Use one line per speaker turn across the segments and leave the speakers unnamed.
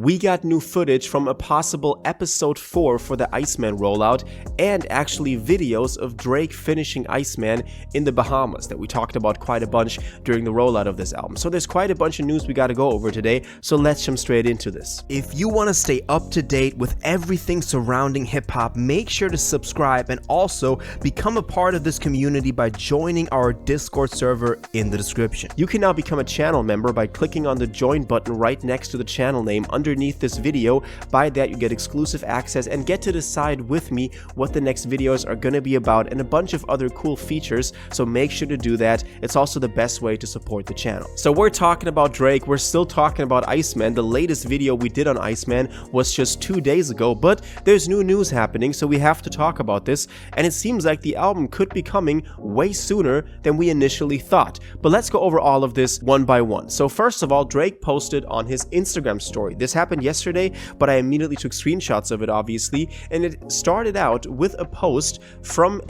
we got new footage from a possible episode 4 for the Iceman rollout, and actually videos of Drake finishing Iceman in the Bahamas that we talked about quite a bunch during the rollout of this album. So there's quite a bunch of news we got to go over today, so let's jump straight into this. If you want to stay up to date with everything surrounding hip-hop, make sure to subscribe and also become a part of this community by joining our Discord server in the description. You can now become a channel member by clicking on the join button right next to the channel name underneath this video. By that you get exclusive access and get to decide with me what the next videos are going to be about and a bunch of other cool features, so make sure to do that. It's also the best way to support the channel. So we're talking about Drake, we're still talking about Iceman. The latest video we did on Iceman was just 2 days ago, but there's new news happening, so we have to talk about this, and it seems like the album could be coming way sooner than we initially thought. But let's go over all of this one by one. So first of all, Drake posted on his Instagram story. This happened yesterday, but I immediately took screenshots of it, obviously, and it started out with a post from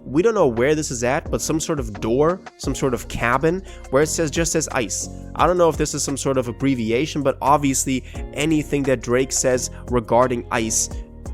we don't know where this is at, but some sort of door, some sort of cabin, where it just says ice. I don't know if this is some sort of abbreviation, but obviously anything that Drake says regarding ice,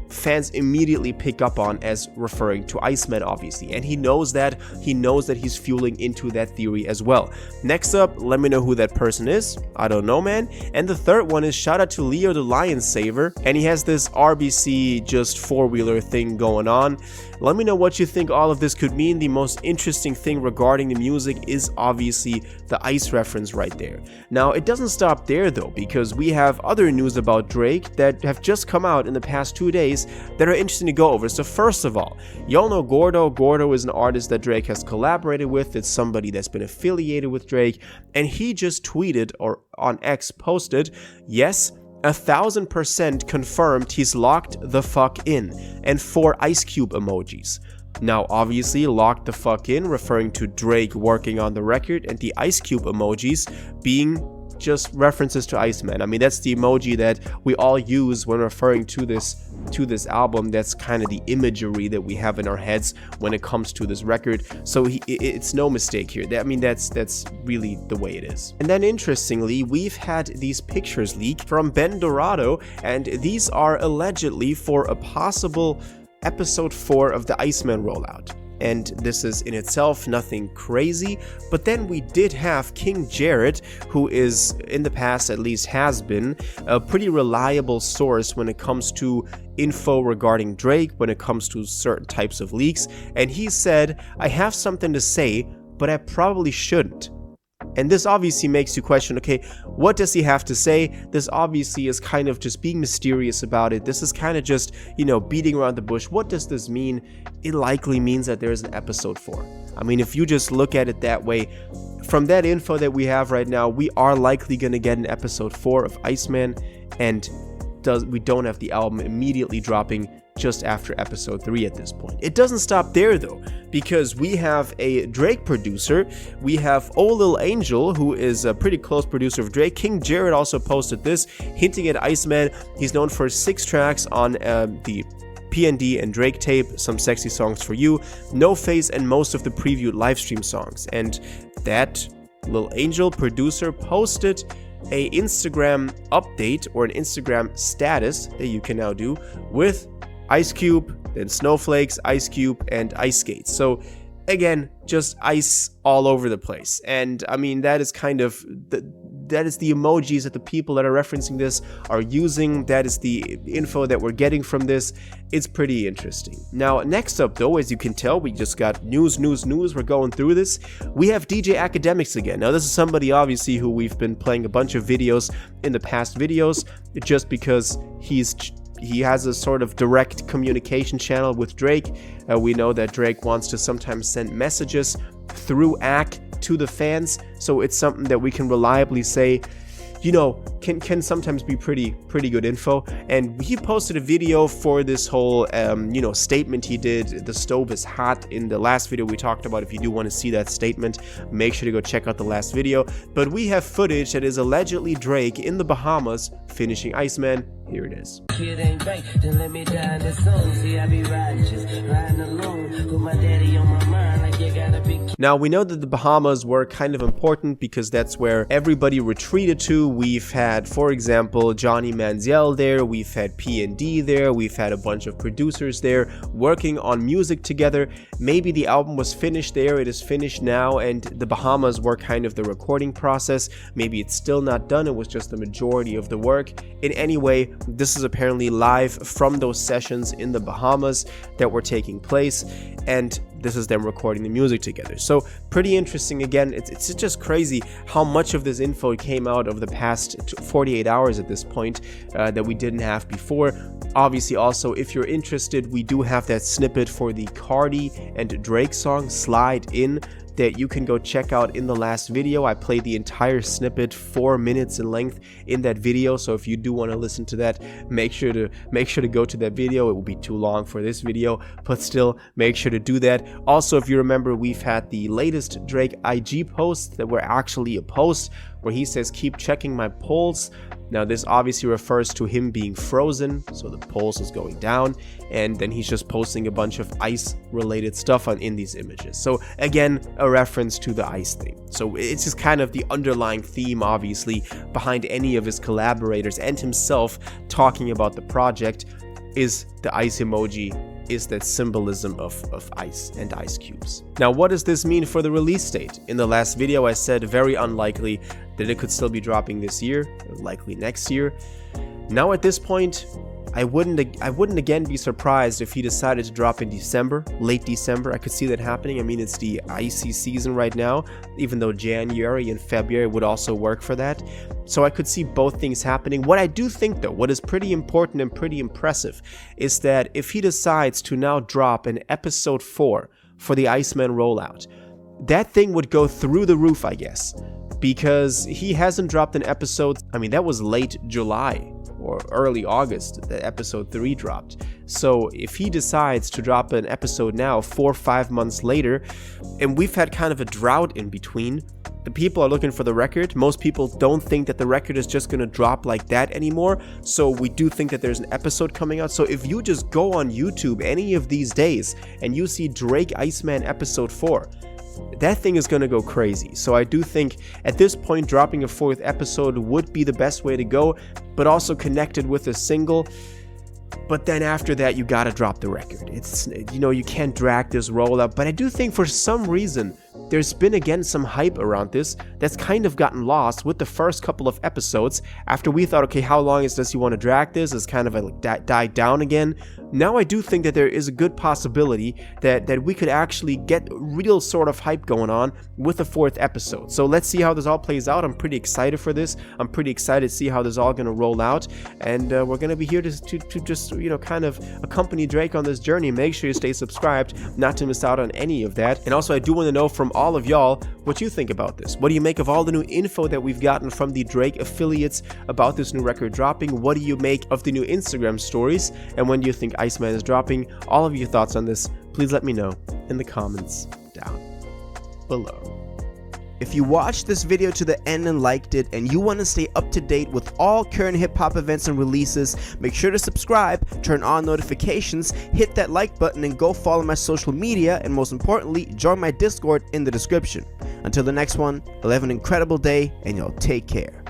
fans immediately pick up on as referring to Iceman, obviously, and he knows that he's fueling into that theory as well. Next up, let me know who that person is. I don't know, man. And the third one is shout out to Leo the Lion Saver, and he has this RBC just four-wheeler thing going on. Let me know what you think all of this could mean. The most interesting thing regarding the music is obviously the ice reference right there. Now, it doesn't stop there though, because we have other news about Drake that have just come out in the past 2 days that are interesting to go over. So first of all, y'all know Gordo. Gordo is an artist that Drake has collaborated with. It's somebody that's been affiliated with Drake, and he just tweeted, or on X posted, yes, 1000% confirmed he's locked the fuck in, and 4 ice cube emojis. Now obviously locked the fuck in referring to Drake working on the record, and the ice cube emojis being just references to Iceman. I mean, that's the emoji that we all use when referring to this album. That's kind of the imagery that we have in our heads when it comes to this record. So it's no mistake here. I mean, that's really the way it is. And then interestingly, we've had these pictures leak from Ben Dorado, and these are allegedly for a possible episode 4 of the Iceman rollout. And this is in itself nothing crazy, but then we did have King Jared, who is, in the past at least, has been a pretty reliable source when it comes to info regarding Drake, when it comes to certain types of leaks, and he said, I have something to say, but I probably shouldn't. And this obviously makes you question, okay, what does he have to say? This obviously is kind of just being mysterious about it. This is kind of just, beating around the bush. What does this mean? It likely means that there is an episode 4. I mean, if you just look at it that way, from that info that we have right now, we are likely going to get an episode 4 of Iceman, and we don't have the album immediately dropping just after episode 3 at this point. It doesn't stop there though, because we have a Drake producer. We have O Lil Angel, who is a pretty close producer of Drake. King Jared also posted this, hinting at Iceman. He's known for 6 tracks on the PND and Drake tape, Some Sexy Songs for You, No Face, and most of the previewed livestream songs. And that Lil Angel producer posted a Instagram update, or an Instagram status that you can now do, with Ice Cube, then snowflakes, Ice Cube, and ice skates. So again, just ice all over the place. And I mean, that is kind of that is the emojis that the people that are referencing this are using. That is the info that we're getting from this. It's pretty interesting. Now, next up though, as you can tell, we just got news. We're going through this. We have DJ Academics again. Now, this is somebody obviously who we've been playing a bunch of videos in the past videos, just because he has a sort of direct communication channel with Drake. We know that Drake wants to sometimes send messages through AC to the fans, so it's something that we can reliably say, can sometimes be pretty good info. And he posted a video for this whole statement he did, the stove is hot, in the last video we talked about. If you do want to see that statement, make sure to go check out the last video. But we have footage that is allegedly Drake in the Bahamas finishing Iceman. Here it is.
Kid ain't right, then let me die in this song. See, I be riding, just riding alone. Put my daddy on my mind like you gotta be.
Now, we know that the Bahamas were kind of important because that's where everybody retreated to. We've had, for example, Johnny Manziel there, we've had P&D there, we've had a bunch of producers there working on music together. Maybe the album was finished there, it is finished now, and the Bahamas were kind of the recording process. Maybe it's still not done, it was just the majority of the work. In any way, this is apparently live from those sessions in the Bahamas that were taking place, and this is them recording the music together. So pretty interesting. Again, it's just crazy how much of this info came out of the past 48 hours at this point that we didn't have before. Obviously, also, if you're interested, we do have that snippet for the Cardi and Drake song Slide In that you can go check out in the last video. I played the entire snippet, 4 minutes in length, in that video. So if you do want to listen to that, make sure to go to that video. It will be too long for this video, but still make sure to do that. Also, if you remember, we've had the latest Drake IG post that were actually a post where he says, "Keep checking my pulse." Now, this obviously refers to him being frozen, so the pulse is going down, and then he's just posting a bunch of ice-related stuff in these images. So again, a reference to the ice thing. So it's just kind of the underlying theme, obviously, behind any of his collaborators and himself talking about the project is the ice emoji, is that symbolism of ice and ice cubes. Now, what does this mean for the release date? In the last video, I said very unlikely that it could still be dropping this year, likely next year. Now, at this point, I wouldn't again be surprised if he decided to drop in December, late December. I could see that happening. I mean, it's the icy season right now, even though January and February would also work for that. So I could see both things happening. What I do think, though, what is pretty important and pretty impressive, is that if he decides to now drop an episode 4 for the Iceman rollout, that thing would go through the roof, I guess, because he hasn't dropped an episode. I mean, that was late July or early August that episode 3 dropped. So if he decides to drop an episode now 4 or 5 months later, and we've had kind of a drought in between, the people are looking for the record. Most people don't think that the record is just going to drop like that anymore. So we do think that there's an episode coming out. So if you just go on YouTube any of these days and you see Drake Iceman episode 4, that thing is going to go crazy. So I do think at this point dropping a 4th episode would be the best way to go, but also connected with a single. But then after that, you gotta drop the record. It's, you know, you can't drag this rollout. But I do think for some reason there's been again some hype around this that's kind of gotten lost with the first couple of episodes. After we thought, okay, how long does he want to drag this? It's kind of like died down again. Now I do think that there is a good possibility that we could actually get real sort of hype going on with the 4th episode. So let's see how this all plays out. I'm pretty excited for this. I'm pretty excited to see how this all going to roll out. And we're going to be here to just, you know, kind of accompany Drake on this journey. Make sure you stay subscribed not to miss out on any of that. And also, I do want to know from all of y'all what you think about this. What do you make of all the new info that we've gotten from the Drake affiliates about this new record dropping? What do you make of the new Instagram stories? And when do you think Iceman is dropping? All of your thoughts on this, please let me know in the comments down below. If you watched this video to the end and liked it, and you want to stay up to date with all current hip-hop events and releases, make sure to subscribe, turn on notifications, hit that like button, and go follow my social media, and most importantly, join my Discord in the description. Until the next one, you'll have an incredible day, and y'all take care.